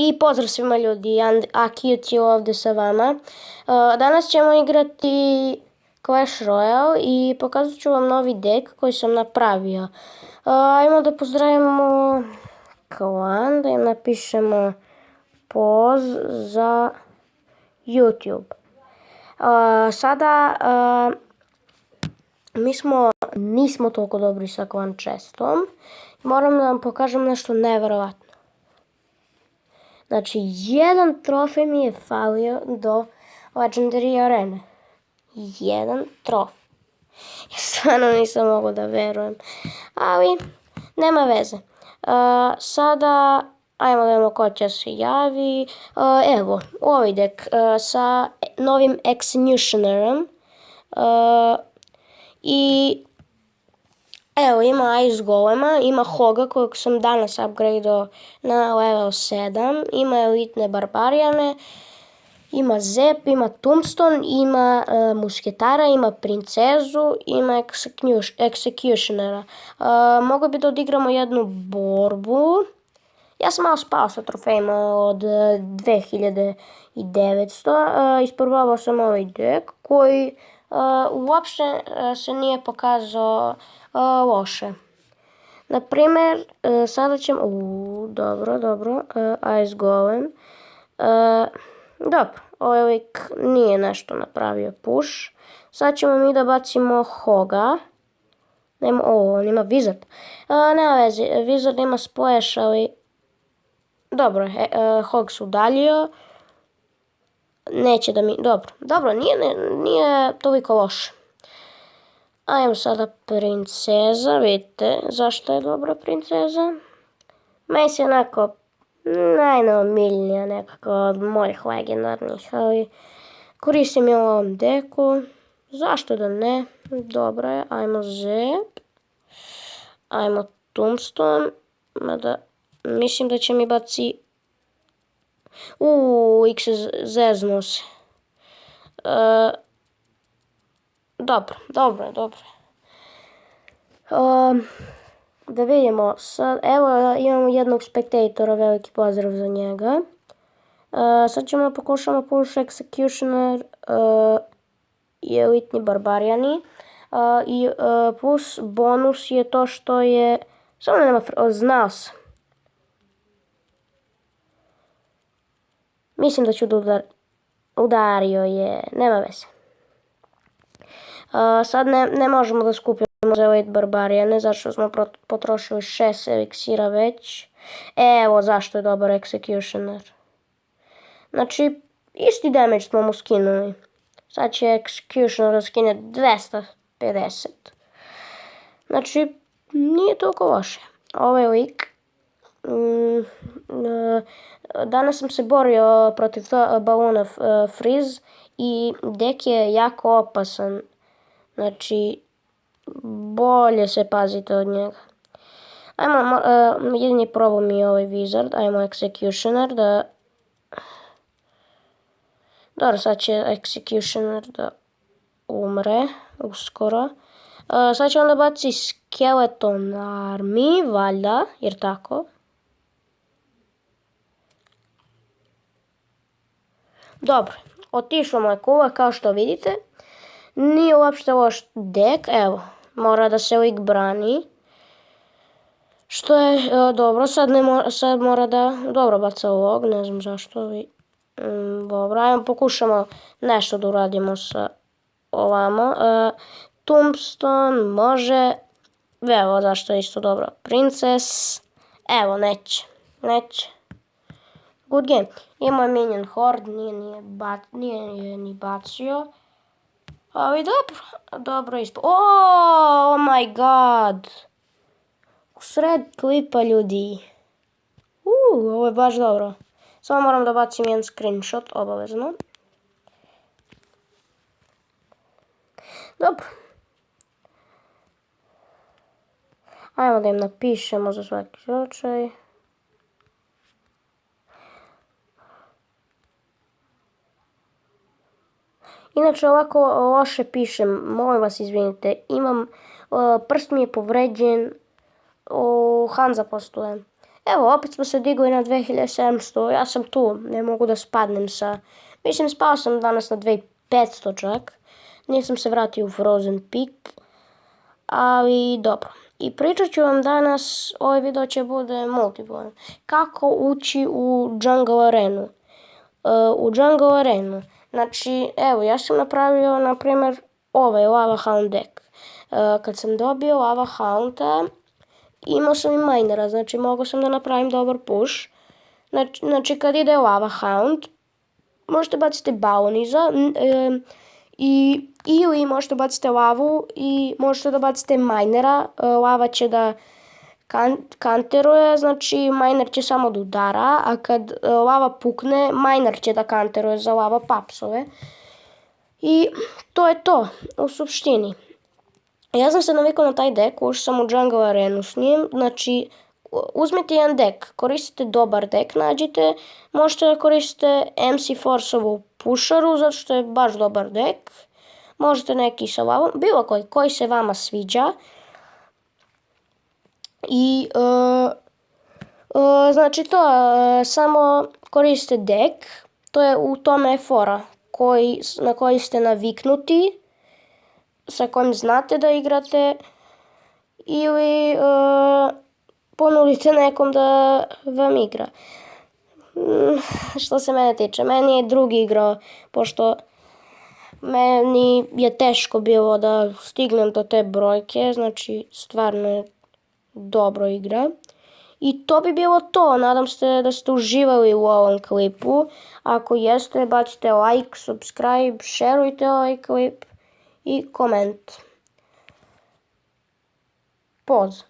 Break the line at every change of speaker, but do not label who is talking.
I pozdrav svima ljudi, Akijut je ovdje sa vama. Danas ćemo igrati Clash Royale i pokazat ću vam novi deck koji sam napravio. Ajmo da pozdravimo klan, da im napišemo poz za YouTube. Sada nismo toliko dobri sa klan čestom. Moram da vam pokažem nešto nevjerovatno. Znači, jedan trofej mi je falio do Legendary arene. Jedan trofej. Ja stvarno nisam mogla da verujem. Ali, nema veze. Sada, ajmo da vidimo ko će se javi. Evo, ovaj deck sa novim Executionerom. I evo, ima Ice Golema, ima Hoga kojeg sam danas upgradeao na level 7, ima elitne barbarijane, ima Zep, ima Tombstone, ima musketara, ima princezu, ima Executionera. Mogli bi da odigramo jednu borbu. Ja sam malo spao sa trofejima od 2900, isprobavao sam ovaj deck koji uopšte se nije pokazao loše. Naprimjer, sada ćemo... dobro, Ice Golem. Dobro, ovaj lik nije nešto napravio push. Sad ćemo mi da bacimo Hoga. On ima Wizard. Nema veze, Wizard ima splash, ali... Dobro, Hog se udaljio. Neće da mi... Dobro, nije toliko loše. Ajmo sada princeza, vidite zašto je dobra princeza. Meni se onako najneomiljnija nekako od mojih legendarnih, ali koristim je u ovom deku. Zašto da ne? Dobro je, ajmo Zep. Ajmo Tombstone. Mada mislim da će mi baci... X zeznuo se. Dobro. Da vidimo, sad, evo imamo jednog spektatora, veliki pozdrav za njega. Sad ćemo pokušamo push Executioner i elitni barbarijani. I plus bonus je to što je, samo nema, znao sam. Mislim da ću da udario je, nema veze. Sad ne možemo da skupimo za elite barbarijane, zato što smo potrošili 6 eliksira već. Evo zašto je dobar Executioner. Znači, isti damage smo mu skinuli. Sad će Executioner da skine 250. Znači, nije toliko loše. Ovaj lik... Danas sam se borio protiv baluna Freeze i deck je jako opasan. Znači, bolje se pazite od njega. Ajmo, jedini problem je ovaj Wizard, ajmo Executioner da... Dobro, sad će Executioner da umre uskoro. Sad će onda baci Skeleton Army, valjda, jer tako. Dobro, otišla mu je kula kao što vidite. Nije uopšte loš deck, evo, mora da se lik brani. Što je dobro, sad mora da dobro baca log, ne znam zašto, ali dobro, ajmo pokušamo nešto da uradimo sa ovamo. Tombstone može, evo zašto je isto dobro, Princess, evo neće. Good game. Imao je minion horde, nije ni bacio. Ali dobro ispo... Oh my god! U sred klipa ljudi. Ovo je baš dobro. Samo moram da bacim jedan screenshot, obavezno. Dobro. Ajmo da im napišemo za svaki slučaj. Inače, ovako loše pišem, molim vas izvinite, prst mi je povređen, Hanza postuje. Evo, opet smo se digli na 2700, ja sam tu, ne mogu da spadnem mislim, spao sam danas na 2500 čak, nisam se vratio u Frozen Peak, ali dobro. I pričat ću vam danas, ovaj video će bude multiplayer, kako ući u Jungle Arenu. U Jungle Arenu, znači, evo, ja sam napravio, na primjer, ovaj Lava Hound deck. Kad sam dobio Lava Hounda, imao sam i minera, znači mogao sam da napravim dobar push. Znači kad ide Lava Hound, možete baciti balon iza, ili možete baciti lavu i možete da bacite minera. Lava će da kanteruje, znači miner će samo da udara, a kad lava pukne, miner će da kanteruje za lava papsove. I to je to, u suštini. Ja sam se navikao na taj deck, ušao sam u Jungle Arenu s njim, znači uzmite jedan deck, koristite dobar deck, nađite, možete da koristite MC Force-ovu pusharu, zato što je baš dobar deck, možete neki sa lavom, bilo koji se vama sviđa. I znači to, samo koristite deck, u tome je fora, na koji ste naviknuti, sa kojim znate da igrate, ili ponudite nekom da vam igra. Što se mene tiče, meni je drugi igrao, pošto meni je teško bilo da stignem do te brojke, znači stvarno je dobro igra. I to bi bilo to, nadam se da ste uživali u ovom klipu. Ako jeste, bacite like, subscribe, šerujte ovaj klip i koment. Poz.